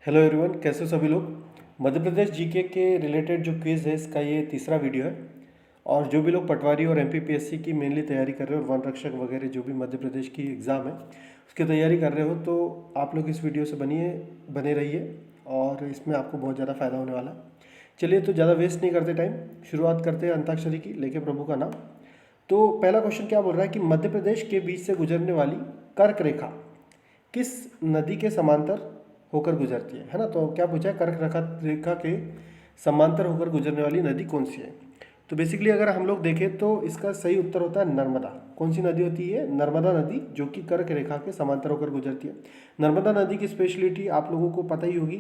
Hello everyone, कैसे हो सभी लोग। मध्य प्रदेश जीके के रिलेटेड जो क्विज़ है इसका ये तीसरा वीडियो है। और जो भी लोग पटवारी और एमपीपीएससी की मेनली तैयारी कर रहे हो और वन रक्षक वगैरह जो भी मध्य प्रदेश की एग्ज़ाम है उसकी तैयारी कर रहे हो तो आप लोग इस वीडियो से बने रहिए और इसमें आपको बहुत ज़्यादा फ़ायदा होने वाला है। चलिए तो ज़्यादा वेस्ट नहीं करते टाइम, शुरुआत करते हैं अंताक्षरी की, लेके प्रभु का नाम। तो पहला क्वेश्चन क्या बोल रहा है कि मध्य प्रदेश के बीच से गुजरने वाली कर्क रेखा किस नदी के समांतर होकर गुजरती है ना। तो क्या पूछा है, कर्क रेखा के समांतर होकर गुजरने वाली नदी कौन सी है। तो बेसिकली अगर हम लोग देखें तो इसका सही उत्तर होता है नर्मदा। कौन सी नदी होती है? नर्मदा नदी, जो कि कर्क रेखा के समांतर होकर गुजरती है। नर्मदा नदी की स्पेशलिटी आप लोगों को पता ही होगी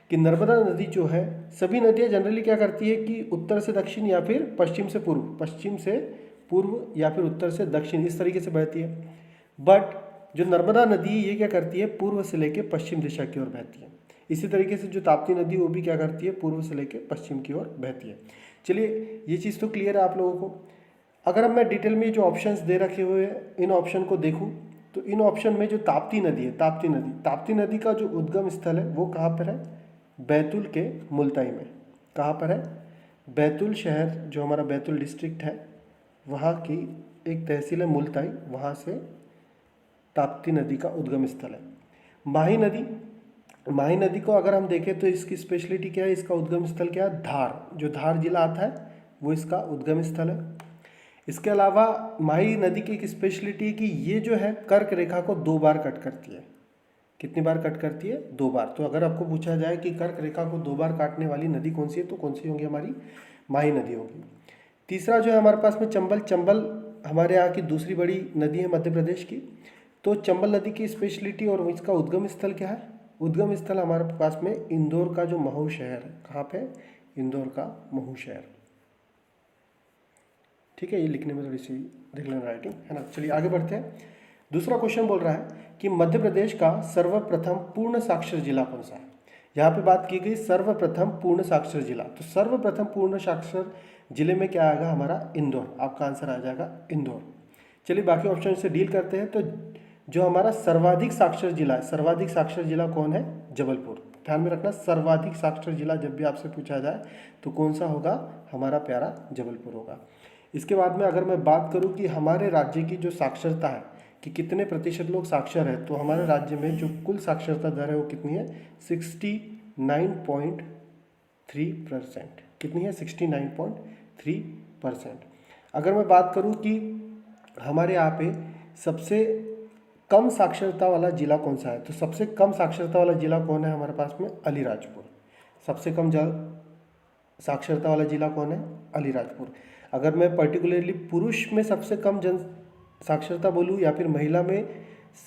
कि नर्मदा नदी जो है, सभी नदियाँ जनरली क्या करती है कि उत्तर से दक्षिण या फिर पश्चिम से पूर्व या फिर उत्तर से दक्षिण इस तरीके से बहती है। बट जो नर्मदा नदी है ये क्या करती है, पूर्व से लेकर पश्चिम दिशा की ओर बहती है। इसी तरीके से जो ताप्ती नदी वो भी क्या करती है, पूर्व से लेकर पश्चिम की ओर बहती है। चलिए ये चीज़ तो क्लियर है आप लोगों को। अगर अब मैं डिटेल में जो ऑप्शंस दे रखे हुए हैं इन ऑप्शन को देखूं तो इन ऑप्शन में जो ताप्ती नदी है, ताप्ती नदी का जो उद्गम स्थल है वो कहाँ पर है? बैतूल के मुल्ताई में। कहाँ पर है? बैतूल शहर, जो हमारा बैतूल डिस्ट्रिक्ट है वहाँ की एक तहसील है मुल्ताई, वहाँ से ताप्ती नदी का उद्गम स्थल है। माही नदी को अगर हम देखें तो इसकी स्पेशलिटी क्या है, इसका उद्गम स्थल क्या है? धार, जो धार जिला आता है वो इसका उद्गम स्थल है। इसके अलावा माही नदी की एक स्पेशलिटी है कि ये जो है कर्क रेखा को 2 बार कट करती है। कितनी बार कट करती है? 2 बार। तो अगर आपको पूछा जाए कि कर्क रेखा को 2 बार काटने वाली नदी कौन सी है तो कौन सी होगी? हमारी माही नदी होगी। तीसरा जो है हमारे पास में चंबल हमारे यहाँ की दूसरी बड़ी नदी है मध्य प्रदेश की। तो चंबल नदी की स्पेशलिटी और इसका उद्गम स्थल क्या है? उद्गम स्थल हमारे पास में इंदौर का जो महू शहर है। कहाँ पे? इंदौर का महू शहर। ठीक है, ये लिखने में थोड़ी सी देख लेना राइटिंग, है ना। चलिए आगे बढ़ते हैं। दूसरा क्वेश्चन बोल रहा है कि मध्य प्रदेश का सर्वप्रथम पूर्ण साक्षर जिला कौन सा है। यहाँ पे बात की गई सर्वप्रथम पूर्ण साक्षर जिला, तो सर्वप्रथम पूर्ण साक्षर जिले में क्या आएगा? हमारा इंदौर। आपका आंसर आ जाएगा इंदौर। चलिए बाकी ऑप्शन से डील करते हैं। तो जो हमारा सर्वाधिक साक्षर जिला है, सर्वाधिक साक्षर जिला कौन है? जबलपुर। ध्यान में रखना, सर्वाधिक साक्षर जिला जब भी आपसे पूछा जाए तो कौन सा होगा? हमारा प्यारा जबलपुर होगा। इसके बाद में अगर मैं बात करूं कि हमारे राज्य की जो साक्षरता है कि कितने प्रतिशत लोग साक्षर है, तो हमारे राज्य में जो कुल साक्षरता दर है वो कितनी है? 69.3%। कितनी है? 69.3%। अगर मैं बात करूं कि हमारे यहाँ पे सबसे कम साक्षरता वाला जिला कौन सा है, तो सबसे कम साक्षरता वाला जिला कौन है हमारे पास में? अलीराजपुर। सबसे कम साक्षरता वाला जिला कौन है? अलीराजपुर। अगर मैं पर्टिकुलरली पुरुष में सबसे कम जन साक्षरता बोलूँ या फिर महिला में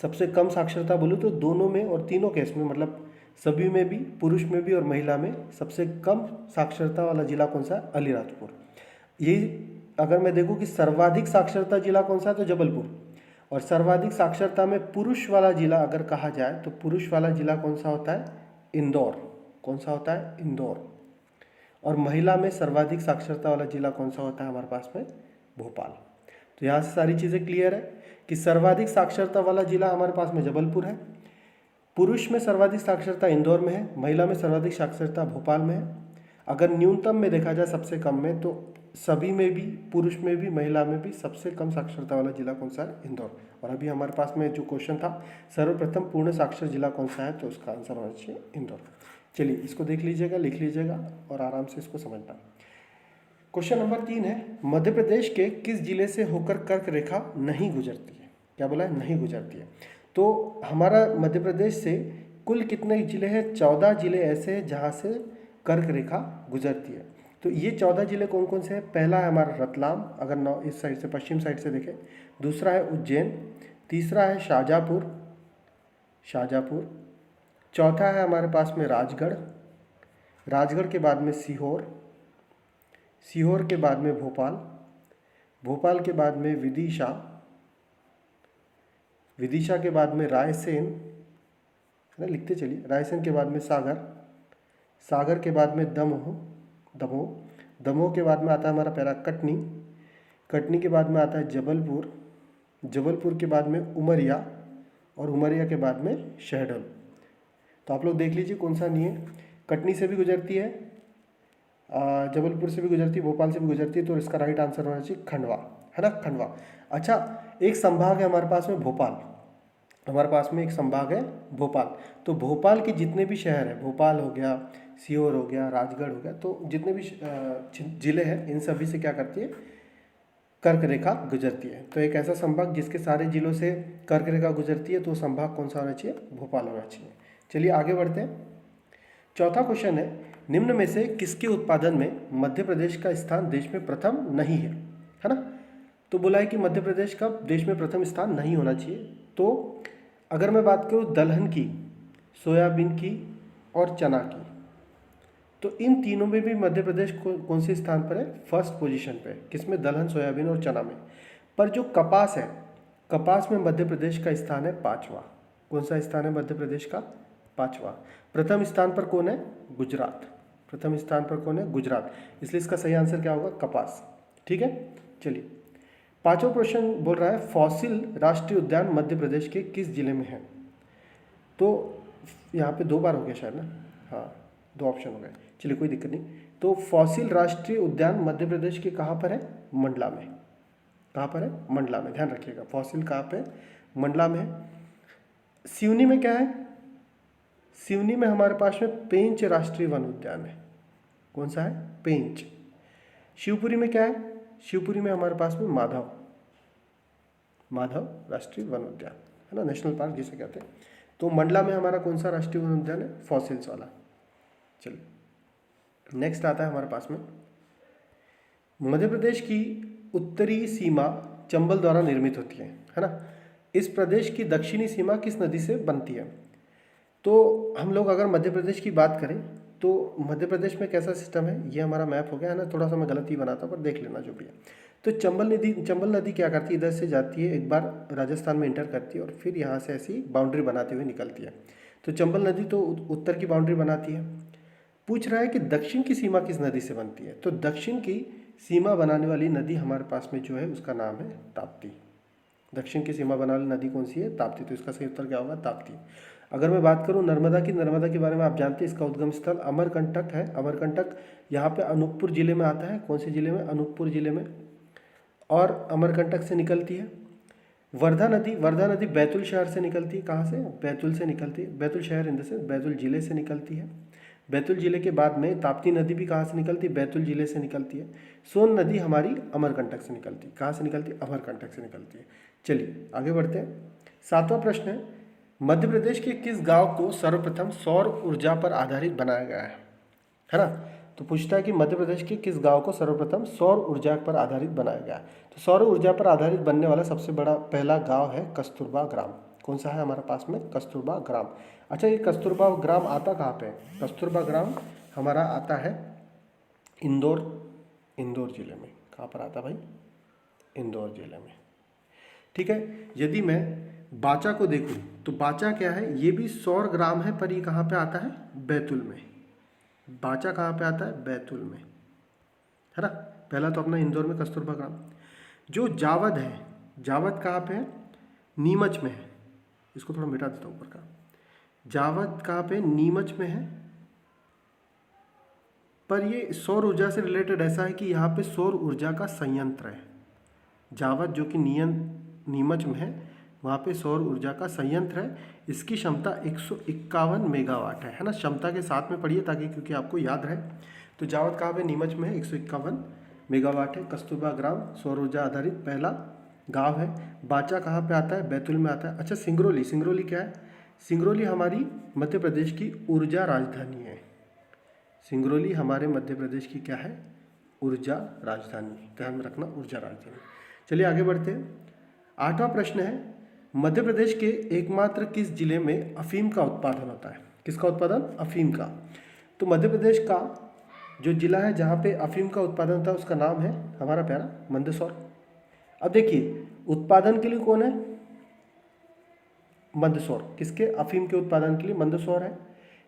सबसे कम साक्षरता बोलूँ तो दोनों में और तीनों केस में, मतलब सभी में भी, पुरुष में भी और महिला में सबसे कम साक्षरता वाला जिला कौन सा है? अलीराजपुर। यही अगर मैं देखूँ कि सर्वाधिक साक्षरता जिला कौन सा है तो जबलपुर। और सर्वाधिक साक्षरता में पुरुष वाला जिला अगर कहा जाए तो पुरुष वाला जिला कौन सा होता है? इंदौर। कौन सा होता है? इंदौर। और महिला में सर्वाधिक साक्षरता वाला जिला कौन सा होता है हमारे पास में? भोपाल। तो यहाँ से सारी चीज़ें क्लियर है कि सर्वाधिक साक्षरता वाला जिला हमारे पास में जबलपुर है, पुरुष में सर्वाधिक साक्षरता इंदौर में है, महिला में सर्वाधिक साक्षरता भोपाल में है। अगर न्यूनतम में देखा जाए सबसे कम में, तो सभी में भी, पुरुष में भी महिला में भी सबसे कम साक्षरता वाला जिला कौन सा है? इंदौर। और अभी हमारे पास में जो क्वेश्चन था सर्वप्रथम पूर्ण साक्षर जिला कौन सा है, तो उसका आंसर होना चाहिए इंदौर। चलिए इसको देख लीजिएगा, लिख लीजिएगा और आराम से इसको समझना। क्वेश्चन नंबर 3 है, मध्य प्रदेश के किस जिले से होकर कर्क रेखा नहीं गुजरती है? क्या बोला है? नहीं गुजरती है। तो हमारा मध्य प्रदेश से कुल कितने जिले हैं? 14 जिले ऐसे हैं जहाँ से कर्क रेखा गुजरती है। तो ये 14 जिले कौन कौन से हैं? पहला है हमारा रतलाम, अगर नौ इस साइड से पश्चिम साइड से देखें। दूसरा है उज्जैन। तीसरा है शाहजहाँपुर। चौथा है हमारे पास में राजगढ़ के बाद में सीहोर के बाद में भोपाल के बाद में विदिशा के बाद में रायसेन, है ना, लिखते चलिए, रायसेन के बाद में सागर के बाद में दमोह के बाद में आता है हमारा प्यारा कटनी के बाद में आता है जबलपुर के बाद में उमरिया और उमरिया के बाद में शहडोल। तो आप लोग देख लीजिए कौन सा नहीं है। कटनी से भी गुजरती है, जबलपुर से भी गुजरती है, भोपाल से भी गुजरती है, तो इसका राइट आंसर होना चाहिए खंडवा, है ना, खंडवा। अच्छा, एक संभाग है हमारे पास में भोपाल, हमारे पास में एक संभाग है भोपाल। तो भोपाल के जितने भी शहर हैं, भोपाल हो गया, सीहोर हो गया, राजगढ़ हो गया, तो जितने भी जिले हैं इन सभी से क्या करती है, कर्क रेखा गुजरती है। तो एक ऐसा संभाग जिसके सारे जिलों से कर्क रेखा गुजरती है, तो संभाग कौन सा होना चाहिए, भोपाल होना चाहिए। चलिए आगे बढ़ते हैं। चौथा क्वेश्चन है, निम्न में से किसके उत्पादन में मध्य प्रदेश का स्थान देश में प्रथम नहीं है ना। तो बोला है कि मध्य प्रदेश का देश में प्रथम स्थान नहीं होना चाहिए। तो अगर मैं बात करूँ दलहन की, सोयाबीन की और चना की, तो इन तीनों में भी मध्य प्रदेश कौन से स्थान पर है, फर्स्ट पोजीशन पे। किसमें, दलहन, सोयाबीन और चना में। पर जो कपास है, कपास में मध्य प्रदेश का स्थान है पाँचवा। कौन सा स्थान है मध्य प्रदेश का, पाँचवा। प्रथम स्थान पर कौन है, गुजरात। प्रथम स्थान पर कौन है, गुजरात। इसलिए इसका सही आंसर क्या होगा, कपास। ठीक है, चलिए पांचवा प्रश्न बोल रहा है, फॉसिल राष्ट्रीय उद्यान मध्य प्रदेश के किस जिले में है। तो यहाँ पे 2 बार हो गया शायद ना, हाँ 2 ऑप्शन हो गए, चलिए कोई दिक्कत नहीं। तो फॉसिल राष्ट्रीय उद्यान मध्य प्रदेश के कहाँ पर है, मंडला में। कहाँ पर है, मंडला में, ध्यान रखिएगा। फॉसिल कहाँ पे, मंडला में है। सिवनी में क्या है, सिवनी में हमारे पास में पेंच राष्ट्रीय वन उद्यान है। कौन सा है, पेंच। शिवपुरी में क्या है, शिवपुरी में हमारे पास में माधव, माधव राष्ट्रीय वन उद्यान, है ना, नेशनल पार्क जिसे कहते हैं। तो मंडला में हमारा कौन सा राष्ट्रीय वन उद्यान है, फॉसिल्स वाला। चलिए नेक्स्ट आता है हमारे पास में, मध्य प्रदेश की उत्तरी सीमा चंबल द्वारा निर्मित होती है ना। इस प्रदेश की दक्षिणी सीमा किस नदी से बनती है। तो हम लोग अगर मध्य प्रदेश की बात करें तो मध्य प्रदेश में कैसा सिस्टम है, ये हमारा मैप हो गया है ना, थोड़ा सा मैं गलत ही बनाता हूँ पर देख लेना जो भी है। तो चंबल नदी क्या करती है, इधर से जाती है, एक बार राजस्थान में इंटर करती है और फिर यहाँ से ऐसी बाउंड्री बनाते हुए निकलती है। तो चंबल नदी तो उत्तर की बाउंड्री बनाती है। पूछ रहा है कि दक्षिण की सीमा किस नदी से बनती है। तो दक्षिण की सीमा बनाने वाली नदी हमारे पास में जो है उसका नाम है ताप्ती। दक्षिण की सीमा बनाने वाली नदी कौन सी है, ताप्ती। तो इसका सही उत्तर क्या होगा, ताप्ती। अगर मैं बात करूं नर्मदा की, नर्मदा के बारे में आप जानते हैं, इसका उद्गम स्थल अमरकंटक है। अमरकंटक यहाँ पे अनूपपुर जिले में आता है। कौन से जिले में, अनूपपुर जिले में। और अमरकंटक से निकलती है। वर्धा नदी बैतूल शहर से निकलती है। कहाँ से, बैतूल से निकलती है। बैतूल शहर इन द सेंस बैतूल जिले से निकलती है। बैतूल जिले के बाद में ताप्ती नदी भी कहाँ से निकलती है, बैतूल जिले से निकलती है। सोन नदी हमारी अमरकंटक से निकलती है। कहाँ से निकलती है, अमरकंटक से निकलती है। चलिए आगे बढ़ते हैं। 7वां प्रश्न है, मध्य प्रदेश के किस गांव को सर्वप्रथम सौर ऊर्जा पर आधारित बनाया गया है ना। तो पूछता है कि मध्य प्रदेश के किस गांव को सर्वप्रथम सौर ऊर्जा पर आधारित बनाया गया है। तो सौर ऊर्जा पर आधारित बनने वाला सबसे बड़ा पहला गांव है कस्तूरबा ग्राम। कौन सा है हमारे पास में, कस्तूरबा ग्राम। अच्छा, ये कस्तूरबा ग्राम आता कहाँ पे है, कस्तूरबा ग्राम हमारा आता है इंदौर, इंदौर जिले में। कहाँ पर आता भाई, इंदौर जिले में। ठीक है, यदि मैं बाचा को देखूं तो बाचा क्या है, ये भी सौर ग्राम है, पर ये कहाँ पे आता है, बैतूल में। बाचा कहाँ पे आता है, बैतूल में, है ना। पहला तो अपना इंदौर में कस्तूरबा ग्राम। जो जावद है, जावद कहाँ पे है, नीमच में है। इसको थोड़ा मिटा देता हूँ ऊपर का। जावद कहाँ पे, नीमच में है। पर ये सौर ऊर्जा से रिलेटेड ऐसा है कि यहाँ पे सौर ऊर्जा का संयंत्र है। जावद जो कि नीमच में है, वहाँ पे सौर ऊर्जा का संयंत्र है। इसकी क्षमता 151 मेगावाट है ना। क्षमता के साथ में पढ़िए ताकि, क्योंकि आपको याद रहे। तो जावद कहाँ पे, नीमच में है, 151 मेगावाट है। कस्तूरबा ग्राम सौर ऊर्जा आधारित पहला गांव है। बाचा कहाँ पे आता है, बैतूल में आता है। अच्छा, सिंगरौली, सिंगरौली क्या है, सिंगरौली हमारी मध्य प्रदेश की ऊर्जा राजधानी है। सिंगरौली हमारे मध्य प्रदेश की क्या है, ऊर्जा राजधानी। ध्यान में रखना, ऊर्जा राजधानी। चलिए आगे बढ़ते हैं। 8वां प्रश्न है, मध्य प्रदेश के एकमात्र किस जिले में अफीम का उत्पादन होता है। किसका उत्पादन, अफीम का। तो मध्य प्रदेश का जो जिला है जहाँ पे अफीम का उत्पादन होता है उसका नाम है हमारा प्यारा मंदसौर। अब देखिए उत्पादन के लिए कौन है, मंदसौर। किसके, अफीम के उत्पादन के लिए मंदसौर है।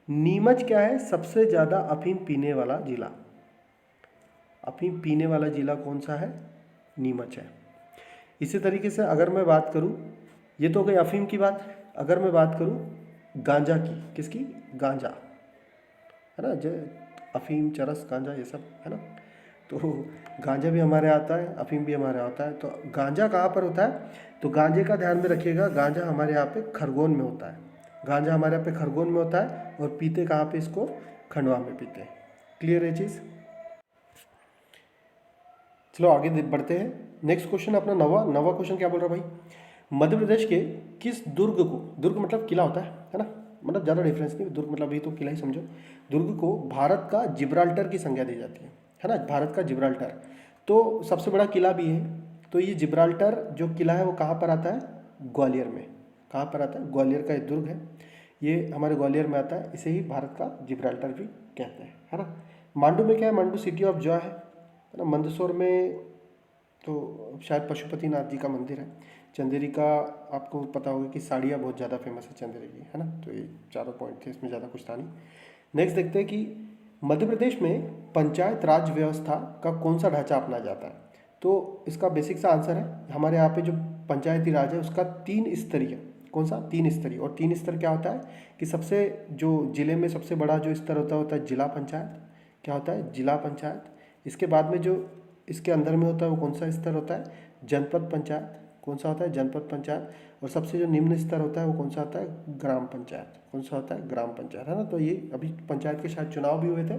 नीमच क्या है, सबसे ज़्यादा अफीम पीने वाला जिला। अफीम पीने वाला जिला कौन सा है, नीमच है। इसी तरीके से अगर मैं बात करूं, ये तो हो गई अफीम की बात। अगर मैं बात करूं गांजा की, किसकी? गांजा, है ना, जो अफीम, चरस, गांजा ये सब है ना। तो गांजा भी हमारे आता है, अफीम भी हमारे आता है। तो गांजा कहाँ पर होता है? तो गांजे का ध्यान में रखिएगा, गांजा हमारे यहाँ पे खरगोन में होता है। गांजा हमारे यहाँ पे खरगोन में होता है और पीते कहाँ पे इसको? खंडवा में पीते हैं। क्लियर है चीज़? चलो आगे बढ़ते हैं। नेक्स्ट क्वेश्चन अपना नवा नवा क्वेश्चन क्या बोल रहा है भाई? मध्य प्रदेश के किस दुर्ग को, दुर्ग मतलब किला होता है ना, मतलब ज़्यादा डिफरेंस नहीं, दुर्ग मतलब ये तो किला ही समझो। दुर्ग को भारत का जिब्राल्टर की संज्ञा दी जाती है ना, भारत का जिब्राल्टर। तो सबसे बड़ा किला भी है। तो ये जिब्राल्टर जो किला है वो कहाँ पर आता है? ग्वालियर में। कहाँ पर आता है? ग्वालियर का एक दुर्ग है, ये हमारे ग्वालियर में आता है। इसे ही भारत का जिब्राल्टर भी कहते हैं, है ना। मांडू में क्या है? मांडू सिटी ऑफ जॉय है ना। मंदसौर में तो शायद पशुपतिनाथ जी का मंदिर है। चंदेरी का आपको पता होगा कि साड़ियाँ बहुत ज़्यादा फेमस है चंदेरी की, है ना। तो ये चारों पॉइंट थे, इसमें ज़्यादा कुछ था नहीं। नेक्स्ट देखते हैं कि मध्य प्रदेश में पंचायत राज व्यवस्था का कौन सा ढांचा अपनाया जाता है? तो इसका बेसिक सा आंसर है, हमारे यहाँ पे जो पंचायती राज है उसका 3 स्तरीय, कौन सा? 3 स्तरीय। और 3 स्तर क्या होता है कि सबसे जो जिले में सबसे बड़ा जो स्तर होता है जिला पंचायत। क्या होता है? जिला पंचायत। इसके बाद में जो इसके अंदर में होता है वो कौन सा स्तर होता है? जनपद पंचायत। कौन सा होता है? जनपद पंचायत। और सबसे जो निम्न स्तर होता है वो कौन सा होता है? ग्राम पंचायत। कौन सा होता है? ग्राम पंचायत, है ना। तो ये अभी पंचायत के शायद चुनाव भी हुए थे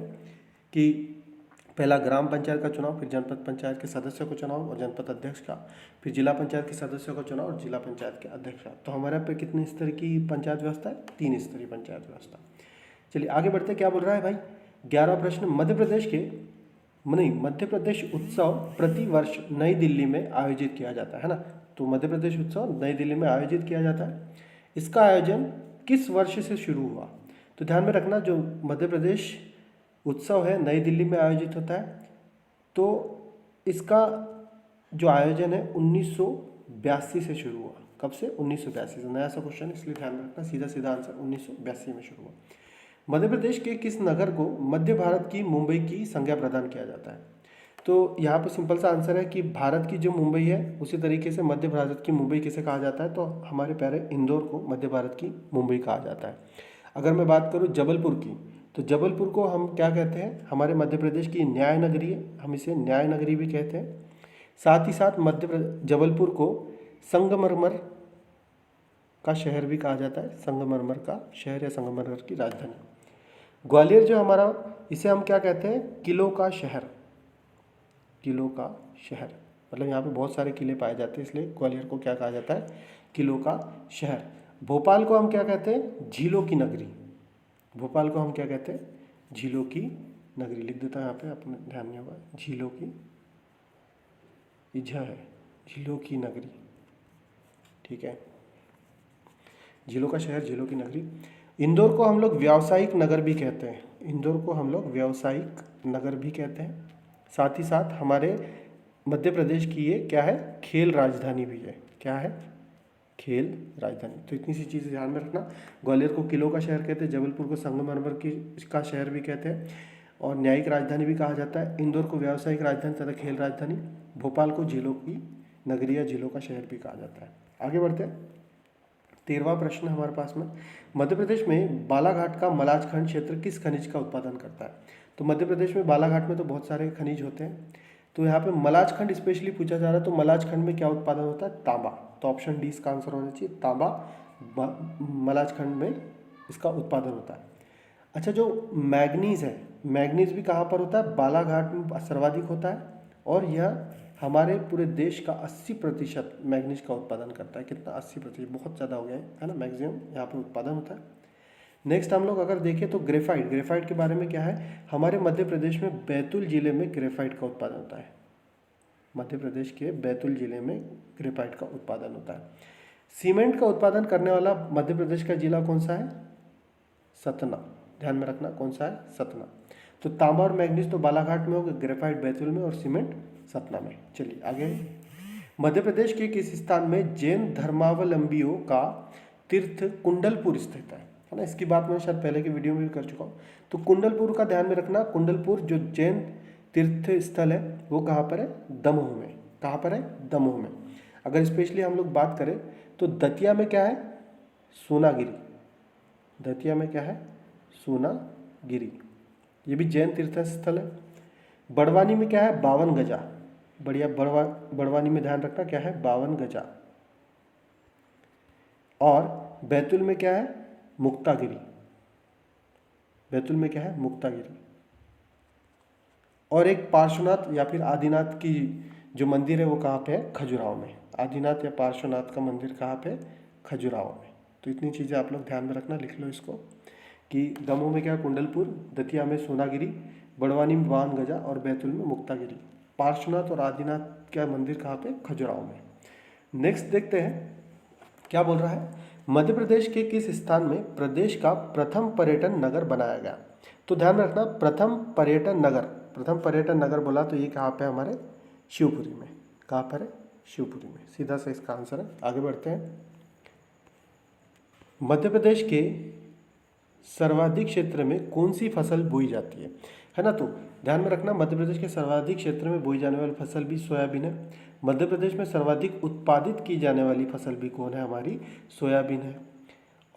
कि पहला ग्राम पंचायत का चुनाव, फिर जनपद पंचायत के सदस्यों को चुनाव और जनपद अध्यक्ष का, फिर जिला पंचायत के सदस्यों का चुनाव और जिला पंचायत के अध्यक्ष का। तो हमारे यहाँ पे कितने स्तर की पंचायत व्यवस्था है? 3 स्तरीय पंचायत व्यवस्था। चलिए आगे बढ़ते, क्या बोल रहा है भाई? 11 प्रश्न। मध्य प्रदेश उत्सव प्रति वर्ष नई दिल्ली में आयोजित किया जाता है ना। तो मध्य प्रदेश उत्सव नई दिल्ली में आयोजित किया जाता है। इसका आयोजन किस वर्ष से शुरू हुआ? तो ध्यान में रखना, जो मध्य प्रदेश उत्सव है नई दिल्ली में आयोजित होता है, तो इसका जो आयोजन है 1982 से शुरू हुआ। कब से? 1982 से। नया सा क्वेश्चन, इसलिए ध्यान में रखना, सीधा सीधा आंसर 1982 में शुरू हुआ। मध्य प्रदेश के किस नगर को मध्य भारत की मुंबई की संज्ञा प्रदान किया जाता है? तो यहाँ पे सिंपल सा आंसर है कि भारत की जो मुंबई है उसी तरीके से मध्य भारत की मुंबई किसे कहा जाता है? तो हमारे प्यारे इंदौर को मध्य भारत की मुंबई कहा जाता है। अगर मैं बात करूँ जबलपुर की, तो जबलपुर को हम क्या कहते हैं? हमारे मध्य प्रदेश की न्याय नगरी है, हम इसे न्याय नगरी भी कहते हैं। साथ ही साथ जबलपुर को संगमरमर का शहर भी कहा जाता है, संगमरमर का शहर या संगमरमर की राजधानी। ग्वालियर जो हमारा, इसे हम क्या कहते हैं? किलों का शहर। किलों का शहर मतलब यहाँ पे बहुत सारे किले पाए जाते हैं, इसलिए ग्वालियर को क्या कहा जाता है? किलों का शहर। भोपाल को हम क्या कहते हैं? झीलों की नगरी। भोपाल को हम क्या कहते हैं? झीलों की नगरी। लिख देता है यहाँ पे, अपने ध्यान नहीं होगा। झीलों की, इझा है, झीलों की नगरी, ठीक है। झीलों का शहर, झीलों की नगरी। इंदौर को हम लोग व्यावसायिक नगर भी कहते हैं। इंदौर को हम लोग व्यावसायिक नगर भी कहते हैं। साथ ही साथ हमारे मध्य प्रदेश की ये क्या है? खेल राजधानी भी है। क्या है? खेल राजधानी। तो इतनी सी चीज़ें ध्यान में रखना। ग्वालियर को किलों का शहर कहते हैं, जबलपुर को संगमरमर की का शहर भी कहते हैं और न्यायिक राजधानी भी कहा जाता है। इंदौर को व्यावसायिक राजधानी तथा खेल राजधानी। भोपाल को झीलों की नगरी या झीलों का शहर भी कहा जाता है। आगे बढ़ते हैं। 13वां प्रश्न हमारे पास में, मध्य प्रदेश में बालाघाट का मलाजखंड क्षेत्र किस खनिज का उत्पादन करता है? तो मध्य प्रदेश में बालाघाट में तो बहुत सारे खनिज होते हैं, तो यहाँ पे मलाजखंड स्पेशली पूछा जा रहा है। तो मलाजखंड में क्या उत्पादन होता है? तांबा। तो ऑप्शन डी इसका आंसर होना चाहिए, तांबा मलाजखंड में इसका उत्पादन होता है। अच्छा, जो मैग्नीज है, मैग्नीज भी कहाँ पर होता है? बालाघाट में सर्वाधिक होता है और यह हमारे पूरे देश का 80% मैग्नीज का उत्पादन करता है। कितना? 80%, बहुत ज़्यादा हो गया है ना। मैक्सिमम यहाँ पर उत्पादन होता है। नेक्स्ट हम लोग अगर देखें तो ग्रेफाइट, ग्रेफाइट के बारे में क्या है? हमारे मध्य प्रदेश में बैतूल जिले में ग्रेफाइट का उत्पादन होता है। मध्य प्रदेश के बैतूल जिले में ग्रेफाइट का उत्पादन होता है। सीमेंट का उत्पादन करने वाला मध्य प्रदेश का जिला कौन सा है? सतना। ध्यान में रखना, कौन सा है? सतना। तो तांबा और मैग्नीज तो बालाघाट में होगा, ग्रेफाइट बैतूल में और सीमेंट सतना में। चलिए आगे। मध्य प्रदेश के किस स्थान में जैन धर्मावलंबियों का तीर्थ कुंडलपुर स्थित है ना। इसकी बात मैंने शायद पहले की वीडियो में भी कर चुका हूँ। तो कुंडलपुर का ध्यान में रखना, कुंडलपुर जो जैन तीर्थ स्थल है वो कहाँ पर है? दमोह में। कहाँ पर है? दमोह में। अगर स्पेशली हम लोग बात करें तो दतिया में क्या है? सोनागिरी। दतिया में क्या है, सोनागिरी, ये भी जैन तीर्थ स्थल है। बड़वानी में क्या है, 52 गजा, बढ़िया, बड़वानी में ध्यान रखना क्या है, 52 गजा। और बैतूल में क्या है, मुक्तागिरी, बैतूल में क्या है, मुक्तागिरी। और एक पार्श्वनाथ या फिर आदिनाथ की जो मंदिर है वो कहाँ पे है, खजुराहो में। आदिनाथ या पार्श्वनाथ का मंदिर कहाँ पे है, खजुराहो में। तो इतनी चीज़ें आप लोग ध्यान में रखना, लिख लो इसको कि दमोह में क्या है, कुंडलपुर, दतिया में सोनागिरी, बड़वानी में 52 गजा और बैतूल में मुक्तागिरी। पार्श्वनाथ और आदिनाथ का मंदिर कहाँ पे, खजुराहो में। नेक्स्ट देखते हैं क्या बोल रहा है, मध्य प्रदेश के किस स्थान में प्रदेश का प्रथम पर्यटन नगर बनाया गया। तो ध्यान रखना, प्रथम पर्यटन नगर, प्रथम पर्यटन नगर बोला तो ये कहाँ पे है, हमारे शिवपुरी में। कहाँ पर है, शिवपुरी में, सीधा सा इसका आंसर है। आगे बढ़ते हैं, मध्य प्रदेश के सर्वाधिक क्षेत्र में कौन सी फसल बोई जाती है ना। तो ध्यान में रखना, मध्य प्रदेश के सर्वाधिक क्षेत्र में बोई जाने वाली फसल भी सोयाबीन है। मध्य प्रदेश में सर्वाधिक उत्पादित की जाने वाली फसल भी कौन है, हमारी सोयाबीन है।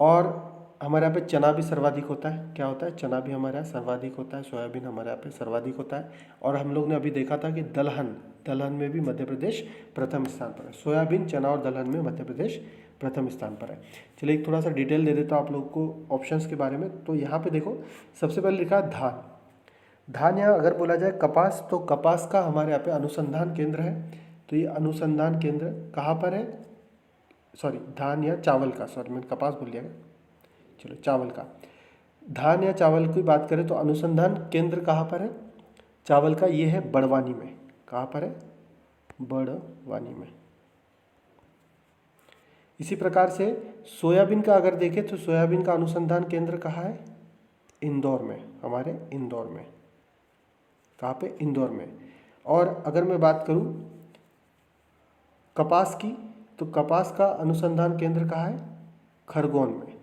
और हमारे यहाँ पे चना भी सर्वाधिक होता है, क्या होता है, चना भी हमारे यहाँ सर्वाधिक होता है, सोयाबीन हमारे यहाँ पे सर्वाधिक होता है। और हम लोग ने अभी देखा था कि दलहन, दलहन में भी मध्य प्रदेश प्रथम स्थान पर है। सोयाबीन, चना और दलहन में मध्य प्रदेश प्रथम स्थान पर है। चलिए एक थोड़ा सा डिटेल दे देता हूँ आप लोगों को ऑप्शंस के बारे में। तो यहाँ पे देखो, सबसे पहले लिखा है धान। धान, यहाँ अगर बोला जाए कपास, तो कपास का हमारे यहाँ पे अनुसंधान केंद्र है। तो ये अनुसंधान केंद्र कहाँ पर है, सॉरी धान या चावल का, सॉरी मैंने कपास बोल दिया, चलो चावल का। धान या चावल की बात करें तो अनुसंधान केंद्र कहाँ पर है चावल का, ये है बड़वानी में। कहाँ पर है, बड़वानी में। इसी प्रकार से सोयाबीन का अगर देखें तो सोयाबीन का अनुसंधान केंद्र कहाँ है, इंदौर में, हमारे इंदौर में। कहाँ पे, इंदौर में। और अगर मैं बात करूँ कपास की, तो कपास का अनुसंधान केंद्र कहाँ है, खरगोन में।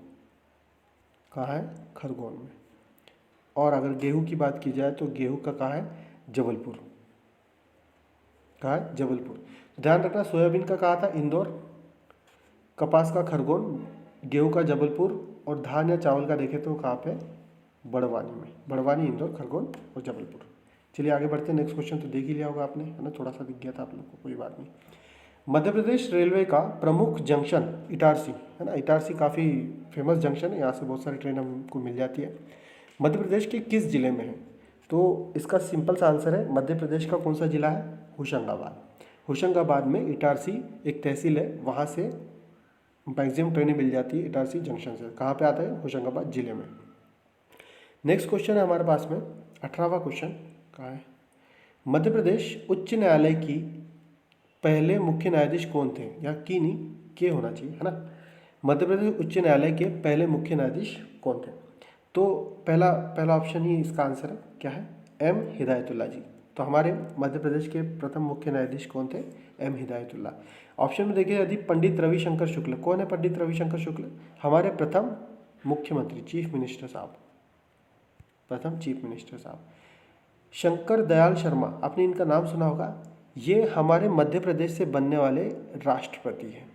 कहाँ है, खरगोन में। और अगर गेहूं की बात की जाए तो गेहूं का कहाँ है, जबलपुर। कहाँ है, जबलपुर। ध्यान रखना, सोयाबीन का कहाँ था, इंदौर, कपास का खरगोन, गेहूं का जबलपुर, और धान या चावल का देखें तो कहाँ पे, बड़वानी में। बड़वानी, इंदौर, खरगोन और जबलपुर। चलिए आगे बढ़ते हैं। नेक्स्ट क्वेश्चन तो देख ही लिया होगा आपने, है ना, थोड़ा सा दिख गया था आप लोग को, कोई बात नहीं। मध्य प्रदेश रेलवे का प्रमुख जंक्शन इटारसी है ना। इटारसी काफ़ी फेमस जंक्शन है, यहाँ से बहुत सारी ट्रेन हमको मिल जाती है। मध्य प्रदेश के किस जिले में है, तो इसका सिंपल सा आंसर है, मध्य प्रदेश का कौन सा जिला है, होशंगाबाद। होशंगाबाद में इटारसी एक तहसील है, वहाँ से मैक्सिमम ट्रेनें मिल जाती है इटारसी जंक्शन से। कहाँ पे आता है, होशंगाबाद जिले में। नेक्स्ट क्वेश्चन है हमारे पास में 18वां क्वेश्चन। कहाँ है, मध्य प्रदेश उच्च न्यायालय की पहले मुख्य न्यायाधीश कौन थे, या की नहीं, के होना चाहिए, है ना। मध्य प्रदेश उच्च न्यायालय के पहले मुख्य न्यायाधीश कौन थे, तो पहला ऑप्शन ही इसका आंसर है, क्या है, एम हिदायतुल्ला जी। तो हमारे मध्य प्रदेश के प्रथम मुख्य न्यायाधीश कौन थे, एम हिदायतुल्ला। ऑप्शन में देखिए, यदि पंडित रविशंकर शुक्ल, कौन है पंडित रविशंकर शुक्ल, हमारे प्रथम मुख्यमंत्री, चीफ मिनिस्टर साहब, प्रथम चीफ मिनिस्टर साहब। शंकर दयाल शर्मा, आपने इनका नाम सुना होगा, ये हमारे मध्य प्रदेश से बनने वाले राष्ट्रपति हैं,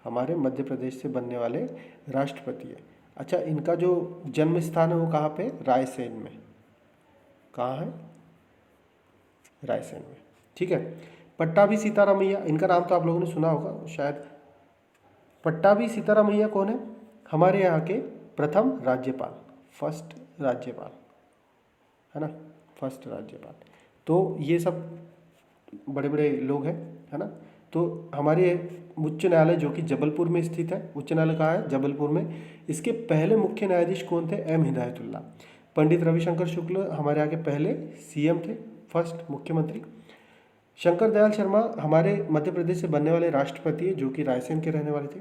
हमारे मध्य प्रदेश से बनने वाले राष्ट्रपति हैं। अच्छा, इनका जो जन्म स्थान है वो कहाँ पे, रायसेन में। कहाँ है, रायसेन में, ठीक है। पट्टाभी सीतारामैया, इनका नाम तो आप लोगों ने सुना होगा शायद। पट्टाभी सीतारामैया कौन है, हमारे यहाँ के प्रथम राज्यपाल, फर्स्ट राज्यपाल, है ना, फर्स्ट राज्यपाल। तो ये सब बड़े बड़े लोग हैं, है ना। तो हमारे उच्च न्यायालय जो कि जबलपुर में स्थित है, उच्च न्यायालय कहाँ है, जबलपुर में। इसके पहले मुख्य न्यायाधीश कौन थे, एम हिदायतुल्ला। पंडित रविशंकर शुक्ल हमारे यहाँ के पहले सीएम थे, फर्स्ट मुख्यमंत्री। शंकर दयाल शर्मा हमारे मध्य प्रदेश से बनने वाले राष्ट्रपति है, जो कि रायसेन के रहने वाले थे।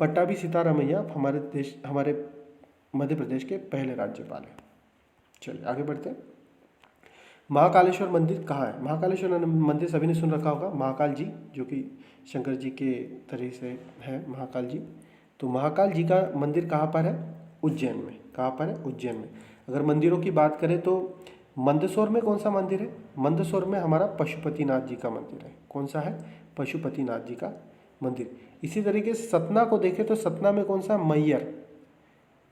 पट्टाभी सीतारामैया हमारे मध्य प्रदेश के पहले राज्यपाल हैं। चलिए आगे बढ़ते हैं। महाकालेश्वर मंदिर कहाँ है, महाकालेश्वर मंदिर सभी ने सुन रखा होगा, महाकाल जी, जो कि शंकर जी के तरह से है महाकाल जी। तो महाकाल जी का मंदिर कहाँ पर है, उज्जैन में। कहाँ पर है, उज्जैन में। अगर मंदिरों की बात करें तो मंदसौर में कौन सा मंदिर है, मंदसौर में हमारा पशुपतिनाथ जी का मंदिर है। कौन सा है, पशुपतिनाथ जी का मंदिर। इसी तरीके से सतना को देखें तो सतना में कौन सा, मैयर,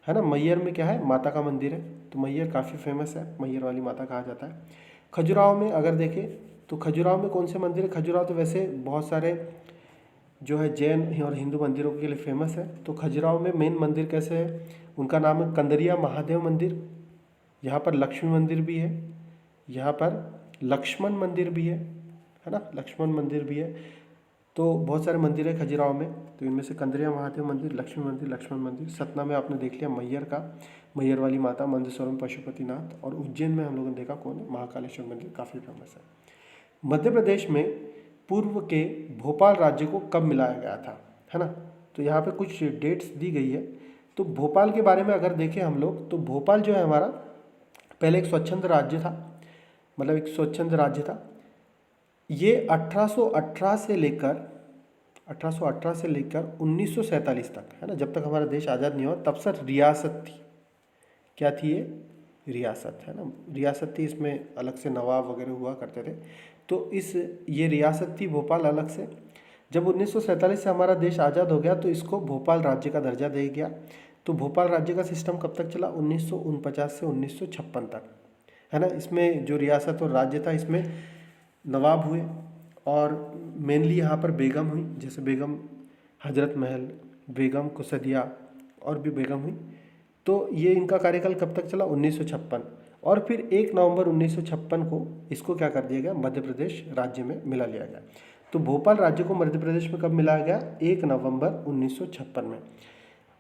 है ना। मैहर में क्या है, माता का मंदिर है, तो मैहर काफ़ी फेमस है, मैहर वाली माता कहा जाता है। खजुराहो में अगर देखें तो खजुराहो में कौन से मंदिर है, खजुराहो तो वैसे बहुत सारे जो है जैन और हिंदू मंदिरों के लिए फेमस है। तो खजुराहो में मेन मंदिर कैसे है, उनका नाम है कंदरिया महादेव मंदिर। यहाँ पर लक्ष्मी मंदिर भी है, यहाँ पर लक्ष्मण मंदिर भी है ना, लक्ष्मण मंदिर भी है। तो बहुत सारे मंदिर है खजुराहो में, तो इनमें से कंदरिया महादेव मंदिर, लक्ष्मी मंदिर, लक्ष्मण मंदिर। सतना में आपने देख लिया मैहर का, मैहर वाली माता, मंदसौरम पशुपतिनाथ। और उज्जैन में हम लोगों ने देखा कौन है, महाकालेश्वर मंदिर, काफ़ी फेमस है। मध्य प्रदेश में पूर्व के भोपाल राज्य को कब मिलाया गया था, है ना। तो यहाँ पे कुछ डेट्स दी गई है। तो भोपाल के बारे में अगर देखें हम लोग, तो भोपाल जो है हमारा पहले एक स्वच्छंद राज्य था, मतलब एक स्वच्छंद राज्य था। ये 1818 से लेकर 1947 तक, है ना, जब तक हमारा देश आज़ाद नहीं हुआ तब से रियासत थी। क्या थी ये, रियासत, है ना, रियासत थी। इसमें अलग से नवाब वगैरह हुआ करते थे। तो ये रियासत थी भोपाल अलग से। जब 1947 से हमारा देश आज़ाद हो गया तो इसको भोपाल राज्य का दर्जा दिया गया। तो भोपाल राज्य का सिस्टम कब तक चला, 1949 से 1956 तक, है ना। इसमें जो रियासत और राज्य था, इसमें नवाब हुए और मेनली यहाँ पर बेगम हुई, जैसे बेगम हजरत महल, बेगम कुसदिया और भी बेगम हुई। तो ये इनका कार्यकाल कब तक चला, 1956। और फिर 1 नवंबर 1956 को इसको क्या कर दिया गया, मध्य प्रदेश राज्य में मिला लिया गया। तो भोपाल राज्य को मध्य प्रदेश में कब मिलाया गया, 1 नवंबर 1956 में।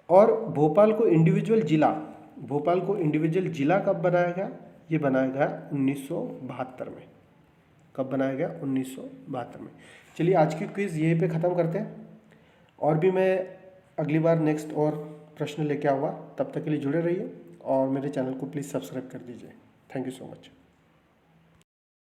और भोपाल को इंडिविजुअल जिला कब बनाया गया, ये बनाया गया 1972 में। कब बनाया गया, 1972 में। चलिए आज की क्विज़ यहीं पे ख़त्म करते हैं, और भी मैं अगली बार नेक्स्ट और प्रश्न लेके आऊँगा। तब तक के लिए जुड़े रहिए और मेरे चैनल को प्लीज़ सब्सक्राइब कर दीजिए। Thank you so much.